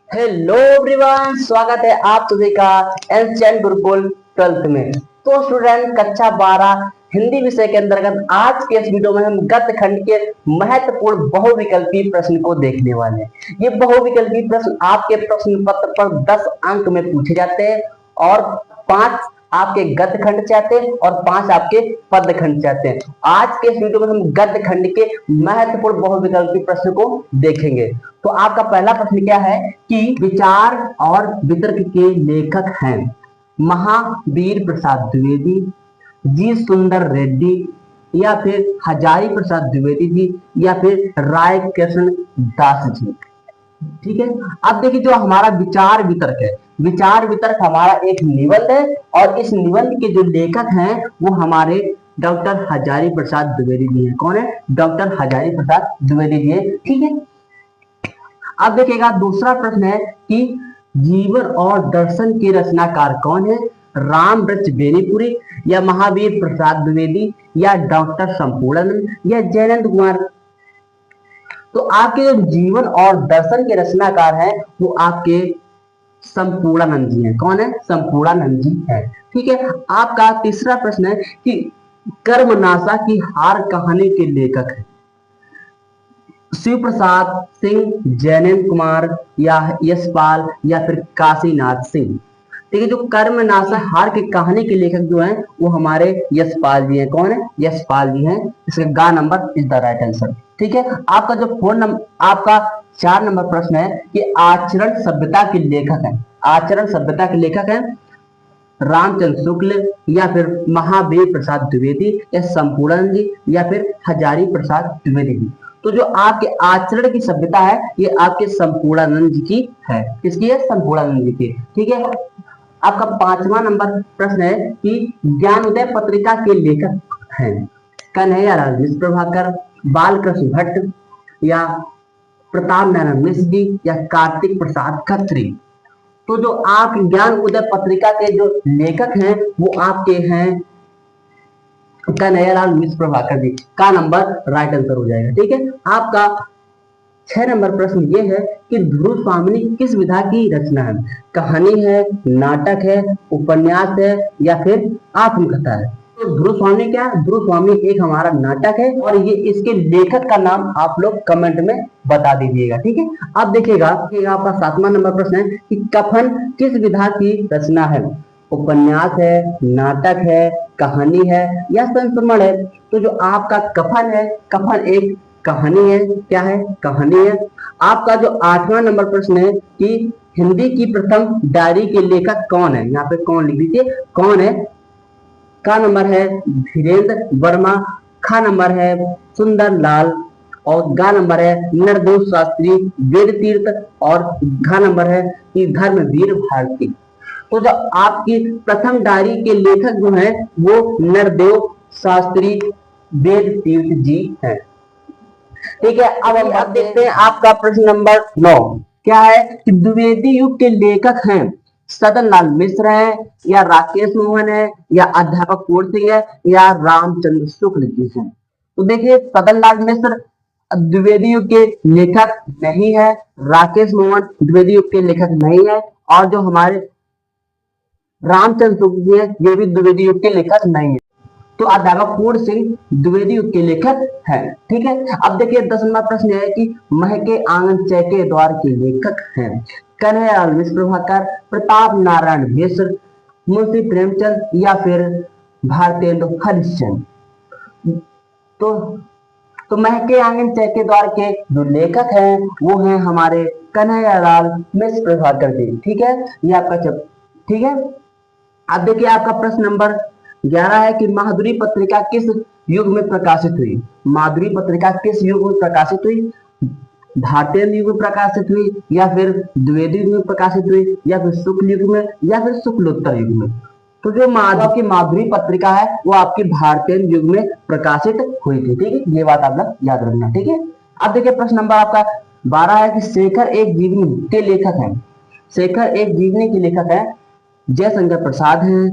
Hello everyone, स्वागत है आप सभी का एंशिएंट गुरुकुल 12th में। तो स्टूडेंट कक्षा 12 हिंदी विषय के अंतर्गत आज के इस वीडियो में हम गद्य खंड के महत्वपूर्ण बहुविकल्पी प्रश्न को देखने वाले हैं। ये बहुविकल्पी प्रश्न आपके प्रश्न पत्र पर 10 अंक में पूछे जाते हैं और 5 आपके गद्य खंड से आते हैं और 5 आपके पद्य खंड से आते हैं। आज के इस वीडियो में हम गद्य खंड के महत्वपूर्ण बहुविकल्पी प्रश्न को देखेंगे। तो आपका पहला प्रश्न क्या है कि विचार और वितर्क के लेखक हैं महावीर प्रसाद द्विवेदी, जी सुंदर रेड्डी, या फिर हजारी प्रसाद द्विवेदी जी, या फिर राय कृष्ण दास जी। ठीक है, अब देखिए जो हमारा विचार वितर्क है, विचार वितर्क हमारा एक निबंध है और इस निबंध के जो लेखक हैं वो हमारे डॉक्टर हजारी प्रसाद द्विवेदी जी हैं। कौन है? डॉक्टर हजारी प्रसाद द्विवेदी जी हैं। ठीक है, अब देखिएगा दूसरा प्रश्न है कि जीवन और दर्शन के रचनाकार कौन है? रामवृक्ष बेनीपुरी, या महावीर प्रसाद द्विवेदी, या डॉक्टर संपूर्णानंद, या जयनंद कुमार। तो आपके जो जीवन और दर्शन के रचनाकार हैं वो आपके संपूर्णानंद जी हैं। कौन है? संपूर्णानंद जी हैं। ठीक है, आपका तीसरा प्रश्न है कि कर्मनाशा की हार कहानी के लेखक है शिव प्रसाद सिंह, जैनेन्द्र कुमार, या यशपाल, या फिर काशीनाथ सिंह। ठीक है, जो कर्मनाशा हार की कहानी के लेखक जो हैं वो हमारे यशपाल जी हैं। कौन है? यशपाल जी हैं। इसका ग number is the right answer. ठीक है, आपका जो 4 नंबर प्रश्न है कि आचरण सभ्यता के लेखक हैं। आचरण सभ्यता के लेखक हैं रामचंद्र शुक्ल, या फिर महावीर प्रसाद द्विवेदी, या संपूर्णानंद जी, या फिर हजारी प्रसाद द्विवेदी जी। तो जो आपके आचरण की सभ्यता है ये आपके संपूर्णानंद जी की है। किसकी है? संपूर्णानंद जी की। ठीक है, आपका 5वां नंबर प्रश्न है कि ज्ञानोदय पत्रिका के लेखक हैं कन्हैयालाल मिश्र प्रभाकर, बालकृष्ण भट्ट, या प्रताप नारायण मिश्र जी, या कार्तिक प्रसाद खत्री। तो जो आप ज्ञान उदय पत्रिका के जो लेखक हैं वो आपके हैं कन्हैयालाल मिश्र प्रभाकर जी। का नंबर राइट आंसर हो जाएगा। ठीक है, आपका 6 नंबर प्रश्न ये है कि ध्रुव स्वामिनी किस विधा की रचना है? कहानी है, नाटक है, उपन्यास है, या फिर आत्मकथा है? तो ध्रुव स्वामी क्या है? ध्रुव स्वामी एक हमारा नाटक है और ये इसके लेखक का नाम आप लोग कमेंट में बता दीजिएगा। ठीक है, अब देखिएगा आपका 7वां नंबर प्रश्न है कि कफन किस विधा की रचना है? उपन्यास है, नाटक है, कहानी है, या संस्मरण है? तो जो आपका कफन है, कफन एक कहानी है। क्या है? कहानी है। आपका जो 8वां नंबर प्रश्न है कि हिंदी की प्रथम डायरी के लेखक कौन है? यहाँ पे कौन लिख दीजिए, कौन है? का नंबर है धीरेन्द्र वर्मा, खा नंबर है सुंदर लाल, और गा नंबर है नरदेव शास्त्री वेद तीर्थ, और घा नंबर है कि धर्मवीर भारती। तो जो आपकी प्रथम डायरी के लेखक जो हैं वो नरदेव शास्त्री वेद तीर्थ जी हैं। ठीक है, अब देखते हैं आपका प्रश्न नंबर 9 क्या है कि द्विवेदी युग के लेखक हैं सदन लाल मिश्र है, या राकेश मोहन है, या अध्यापक पूर्ण सिंह है, या रामचंद्र शुक्ल जी हैं। तो देखिए सदन लाल मिश्र द्विवेदी युग के लेखक नहीं है, राकेश मोहन द्विवेदी युग के लेखक नहीं है, और जो हमारे रामचंद्र शुक्ल जी है ये भी द्विवेदी युग के लेखक नहीं है। तो अध्यापक पूर्ण सिंह द्विवेदी युग के लेखक हैं। ठीक है, अब देखिए 10वां प्रश्न है कि महके आंगन चौके द्वार के लेखक हैं कन्हैयालाल मिश्र प्रभाकर, प्रताप नारायण मिश्र, मुंशी प्रेमचंद, या फिर भारतेंदु हरिश्चंद्र। तो तो महके आंगन चौके द्वार के जो लेखक हैं वो हैं हमारे कन्हैयालाल मिश्र प्रभाकर जी। ठीक है, ये आपका ठीक है। अब देखिए आपका प्रश्न नंबर 11 है कि माधुरी पत्रिका किस युग में प्रकाशित हुई? माधुरी पत्रिका किस युग में प्रकाशित हुई? भारतेंदु युग में प्रकाशित हुई, या फिर द्विवेदी युग में प्रकाशित हुई, या फिर शुक्ल युग में, या फिर शुक्लोत्तर युग में? तो जो आपकी माधुरी पत्रिका है वो आपकी भारतेंदु युग में प्रकाशित हुई थी। ठीक है, ये बात आप लोग याद रखना। ठीक है, अब देखिए प्रश्न नंबर आपका 12 है कि शेखर एक जीवनी के लेखक हैं। शेखर एक जीवनी के लेखक है जयशंकर प्रसाद हैं,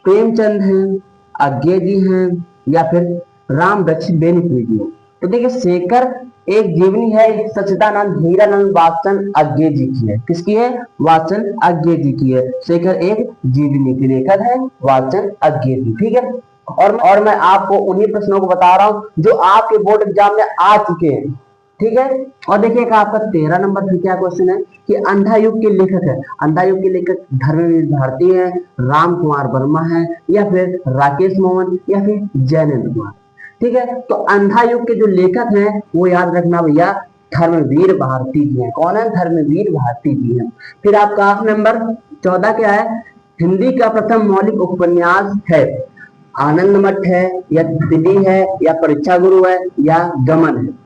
प्रेमचंद हैं, अज्ञे जी हैं, या फिर रामवृक्ष बेनीपुरी जी हैं। तो देखिए शेखर एक जीवनी है सच्चिदानंद हीरानंद वात्सन आज्ञे जी की है। किसकी है? वात्सन आज्ञे जी की है। शेखर एक जीवनी के लेखक है वात्सन आज्ञे जी। ठीक है, और मैं आपको उन्हीं प्रश्नों को बता रहा हूं जो आपके बोर्ड एग्जाम में आ चुके हैं। ठीक है, और देखिए आपका 13 नंबर पे क्या क्वेश्चन है कि अंधा युग के लेखक है। अंधा युग के लेखक धर्मवीर भारती है, राम कुमार वर्मा है, या फिर राकेश मोहन, या फिर जैनेन्द्र कुमार। ठीक है, तो अंधा युग के जो लेखक हैं वो याद रखना भैया धर्मवीर भारती जी हैं। कौन है? धर्मवीर भारती जी हैं। फिर आपका नंबर 14 क्या है? हिंदी का प्रथम मौलिक उपन्यास है। आनंद मठ है, या दिल्ली है, या परीक्षा गुरु है, या गमन है।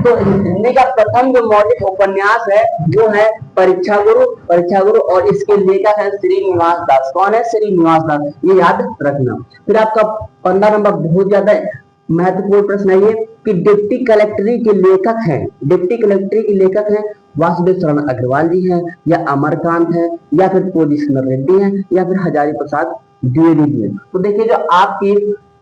तो हिंदी का प्रथम जो मौलिक उपन्यास है वो है परीक्षा गुरु। परीक्षा गुरु, और इसके लेखक है श्रीनिवास दास। कौन है? श्रीनिवास दास, ये याद रखना। फिर आपका 15 नंबर बहुत ज्यादा महत्वपूर्ण प्रश्न है ये कि डिप्टी कलेक्टरी के लेखक हैं। डिप्टी कलेक्टरी के लेखक हैं वासुदेव शरण अग्रवाल जी हैं, या अमरकांत है, या फिर पोजिशनर रेड्डी हैं, या फिर हजारी प्रसाद द्विवेदी जी हैं। तो देखिए जो आपकी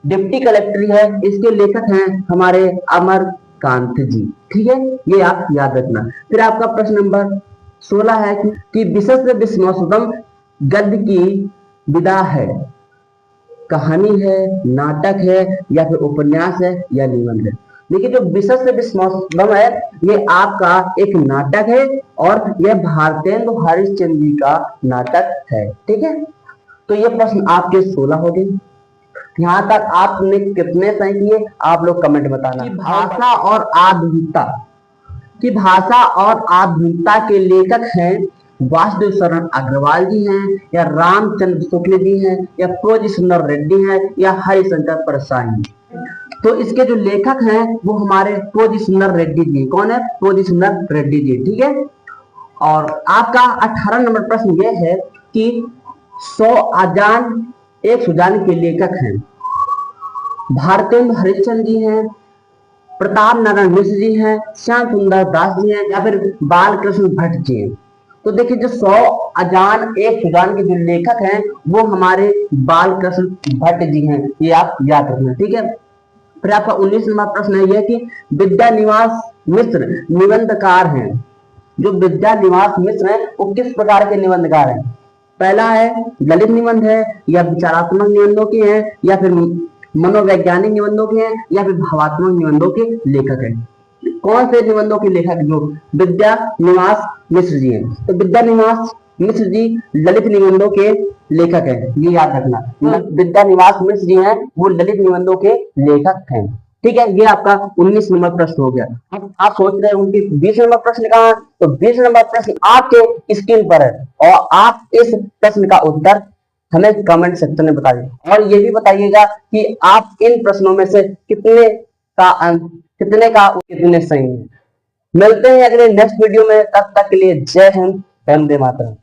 डिप्टी कलेक्टरी है इसके लेखक हैं हमारे अमरकांत जी। ठीक है, ये आप याद रखना। फिर आपका प्रश्न नंबर 16 है कि विशेष विस्मौसुदम गद्य की विधा है। कहानी है, नाटक है, या फिर उपन्यास है, या निबंध है। देखिए जो विशेष विस्मौसुदम है ये आपका एक नाटक है, और यह भारतेंदु हरिश्चंद्र जी का नाटक है। ठीक है, तो ये प्रश्न आपके 16 हो गए। यहाँ तक आपने कितने सही किए आप लोग कमेंट बताना। भाषा और आधुनिकता की भाषा और आधुनिकता के लेखक हैं वासुदेव शरण अग्रवाल जी हैं, या रामचंद्र शुक्ल जी हैं, या पोजिशनर रेड्डी हैं, या हरिशंकर प्रसाद। तो इसके जो लेखक हैं वो हमारे पोजिशनर रेड्डी जी। कौन है? पोजिशनर रेड्डी जी। ठीक है, और आपका 18 नंबर प्रश्न ये है कि 100 आजान एक सुजान के लेखक हैं। भारतेंदु हरिश्चंद्र जी हैं, प्रताप नारायण मिश्र जी हैं, श्याम सुंदर दास जी हैं, या फिर बालकृष्ण भट्ट जी हैं। तो देखिए जो 100 अजान एक सुजान के जो लेखक हैं वो हमारे बालकृष्ण भट्ट जी हैं। ये आप याद रखना। ठीक है, फिर आपका 19 नंबर प्रश्न है यह कि विद्यानिवास मिश्र निबंधकार हैं। जो विद्यानिवास मिश्र हैं वो किस प्रकार के निबंधकार हैं? पहला है ललित निबंध है, या विचारात्मक निबंधों के हैं, या फिर मनोवैज्ञानिक निबंधों के हैं, या फिर भावात्मक निबंधों के लेखक हैं। कौन से निबंधों के लेखक? जो विद्यानिवास मिश्र जी हैं। तो विद्यानिवास मिश्र जी ललित निबंधों के लेखक हैं, ये याद रखना। विद्यानिवास मिश्र जी हैं वो ललित निबंधों के लेखक हैं। ठीक है, ये आपका 19 नंबर प्रश्न हो गया। अब आप सोच रहे हैं उनकी 20 नंबर प्रश्न कहाँ है? तो 20 नंबर प्रश्न आपके स्क्रीन पर है, और आप इस प्रश्न का उत्तर हमें कमेंट सेक्शन में बताइए। और ये भी बताइएगा कि आप इन प्रश्नों में से कितने सही हैं। मिलते हैं अगले नेक्स्ट वीडियो में, तब तक के लिए जय हिंद, वंदे मातरम।